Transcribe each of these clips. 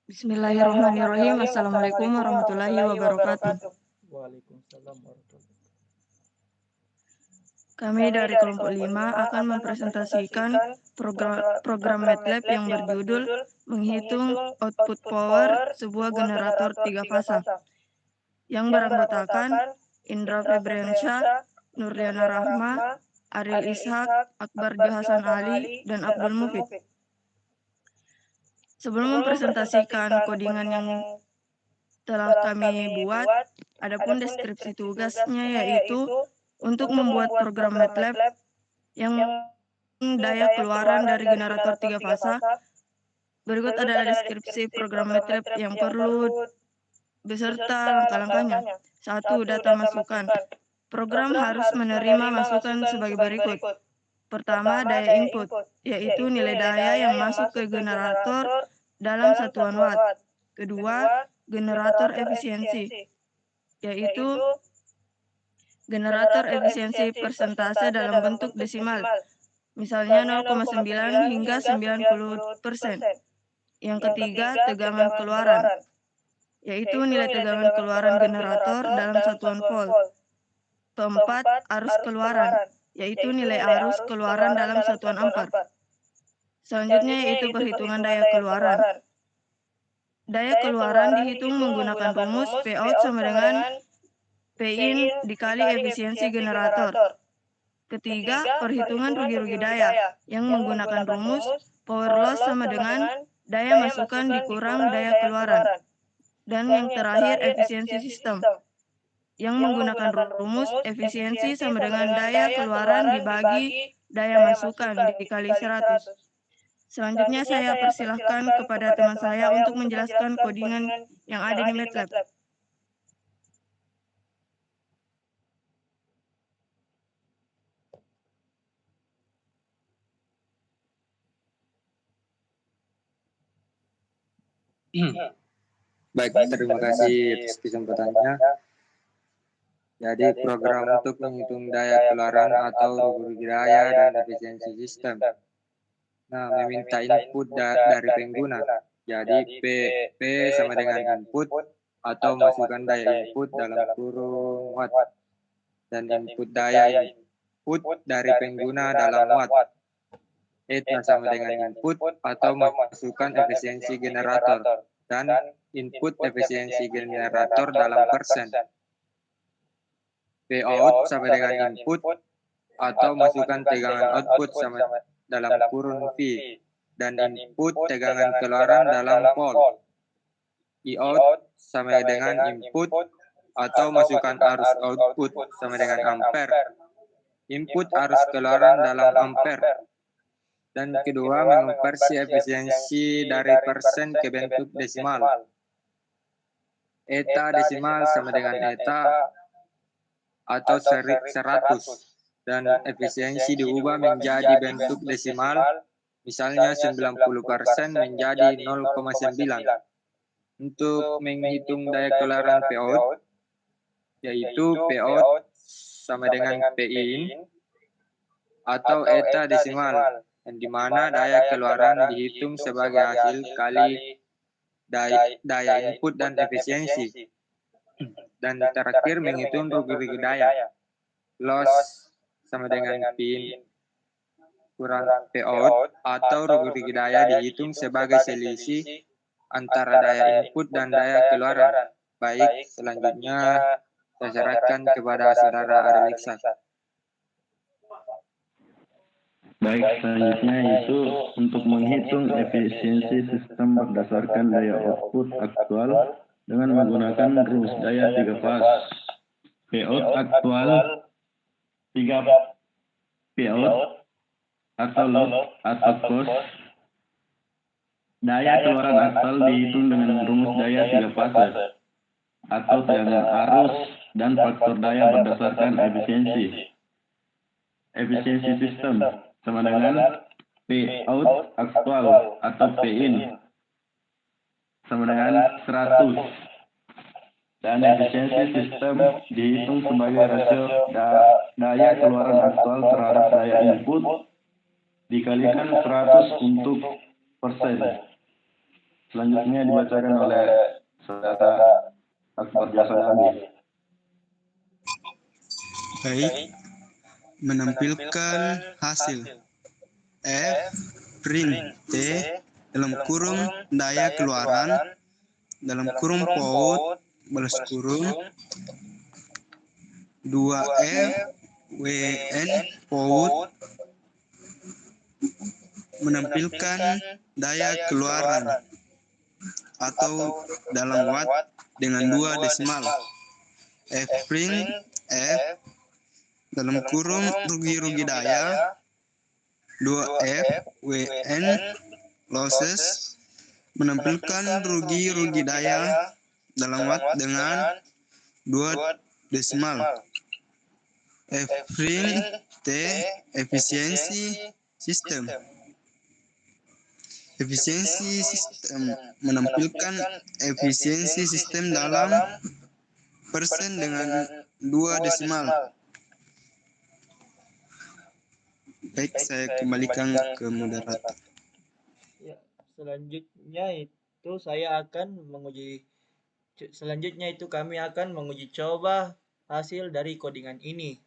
Bismillahirrahmanirrahim. Assalamualaikum warahmatullahi wabarakatuh. Waalaikumsalam warahmatullahi wabarakatuh. Kami dari kelompok 5 akan mempresentasikan program MATLAB yang berjudul Menghitung Output Power Sebuah Generator 3 Fasa yang beranggotakan Indra Febriansyah, Nurliana Rahma, Aril Ishak, Akbar Johasan Ali, dan Abdul Mufid. Sebelum mempresentasikan kodingan yang telah kami buat, adapun deskripsi tugasnya yaitu untuk membuat program MATLAB yang daya keluaran dari generator 3 fasa. Berikut adalah deskripsi program MATLAB yang perlu beserta langkah-langkahnya. 1. Data masukan. Program harus menerima masukan sebagai berikut. Pertama, daya input, yaitu nilai daya yang masuk ke generator dalam satuan watt. Kedua, generator efisiensi, yaitu generator efisiensi persentase dalam bentuk desimal, misalnya 0,9 hingga 90%. Yang ketiga, tegangan keluaran, yaitu nilai tegangan keluaran generator dalam satuan volt. Keempat, arus keluaran, yaitu nilai arus keluaran dalam satuan ampere. Selanjutnya yaitu perhitungan daya keluaran. Daya keluaran dihitung menggunakan rumus Pout sama dengan Pin dikali efisiensi generator. Ketiga, perhitungan rugi-rugi daya yang menggunakan rumus power loss sama dengan daya masukan dikurang daya keluaran. Dan yang terakhir, efisiensi sistem yang menggunakan rumus efisiensi sama dengan daya keluaran dibagi daya masukan dikali 100. Selanjutnya saya persilahkan kepada teman saya untuk menjelaskan kodingan yang ada di MATLAB. Baik, terima kasih atas kesempatannya. Jadi program untuk menghitung daya keluaran atau rugi daya dan efisiensi sistem. Nah, meminta input dari pengguna. Jadi P sama dengan input atau masukan daya input dalam kurung watt. Dan input daya input dari pengguna dalam watt. Eta sama dengan input atau masukan efisiensi generator. Dan input efisiensi generator dalam persen. Pout sama dengan input atau masukan tegangan output sama dalam kurun V dan input tegangan keluaran dalam volt. Iout sama dengan input atau masukan arus output sama dengan ampere. Input arus keluaran dalam ampere. Dan kedua, mengonversi efisiensi dari persen ke bentuk desimal. Eta desimal sama dengan eta atau 100 dan efisiensi diubah menjadi bentuk desimal, misalnya 90% menjadi 0,9. Untuk menghitung daya keluaran Pout, yaitu Pout sama dengan Pin atau eta desimal, yang dimana daya keluaran dihitung sebagai hasil kali daya input dan efisiensi. Dan terakhir menghitung rugi-rugi daya. Loss sama dengan Pin kurang Pout atau rugi-rugi daya dihitung sebagai selisih antara daya input dan daya keluaran. Baik, selanjutnya saya serahkan kepada saudara Aril Ishak. Baik, selanjutnya itu untuk menghitung efisiensi sistem berdasarkan daya output aktual dengan menggunakan rumus daya 3 fase. Pout aktual 3 Pout atau load atau cost. Daya keluaran aktual dihitung dengan rumus daya 3 fase atau tegangan arus dan faktor daya berdasarkan efisiensi. Efisiensi sistem sama dengan Pout aktual atau Pin sama dengan 100. Dan efisiensi sistem dihitung sebagai rasio daya keluaran aktual terhadap daya input dikalikan 100 untuk persen. Selanjutnya dibacakan oleh Saudara Akbar Jason Ali. Baik, menampilkan hasil F print T dalam kurung daya keluaran dalam kurung POUT balas kurung 2F WN POUT menampilkan daya keluaran atau dalam watt dengan 2 desimal. F print F dalam kurung rugi-rugi daya 2F WN losses menampilkan rugi-rugi daya dalam watt dengan 2 desimal. F print T efisiensi sistem. Efisiensi sistem menampilkan efisiensi sistem dalam persen dengan 2 desimal. Baik, saya kembalikan ke moderator. Ya, selanjutnya kami akan menguji coba hasil dari codingan ini.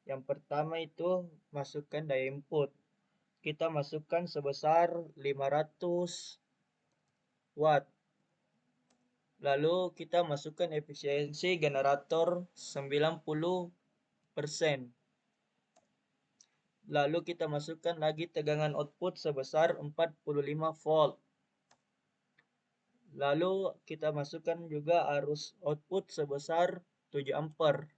Yang pertama itu masukkan daya input. Kita masukkan sebesar 500 watt. Lalu kita masukkan efisiensi generator 90%. Lalu kita masukkan lagi tegangan output sebesar 45 volt. Lalu kita masukkan juga arus output sebesar 7 ampere.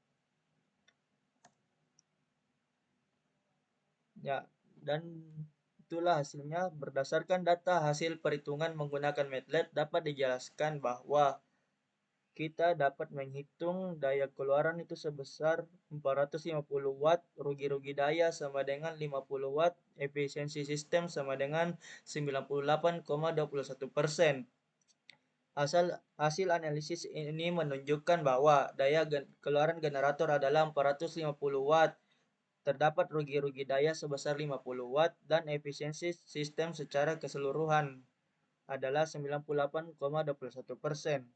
Ya, dan itulah hasilnya. Berdasarkan data hasil perhitungan menggunakan MATLAB dapat dijelaskan bahwa kita dapat menghitung daya keluaran itu sebesar 450 watt, rugi-rugi daya sama dengan 50 watt, efisiensi sistem sama dengan 98,21%. Hasil analisis ini menunjukkan bahwa daya keluaran generator adalah 450 watt, terdapat rugi-rugi daya sebesar 50 watt, dan efisiensi sistem secara keseluruhan adalah 98,21%.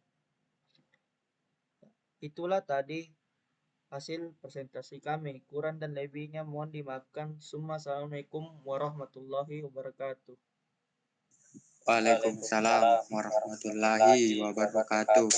Itulah tadi hasil presentasi kami. Kurang dan lebihnya mohon dimaafkan. Assalamualaikum warahmatullahi wabarakatuh. Waalaikumsalam warahmatullahi wabarakatuh.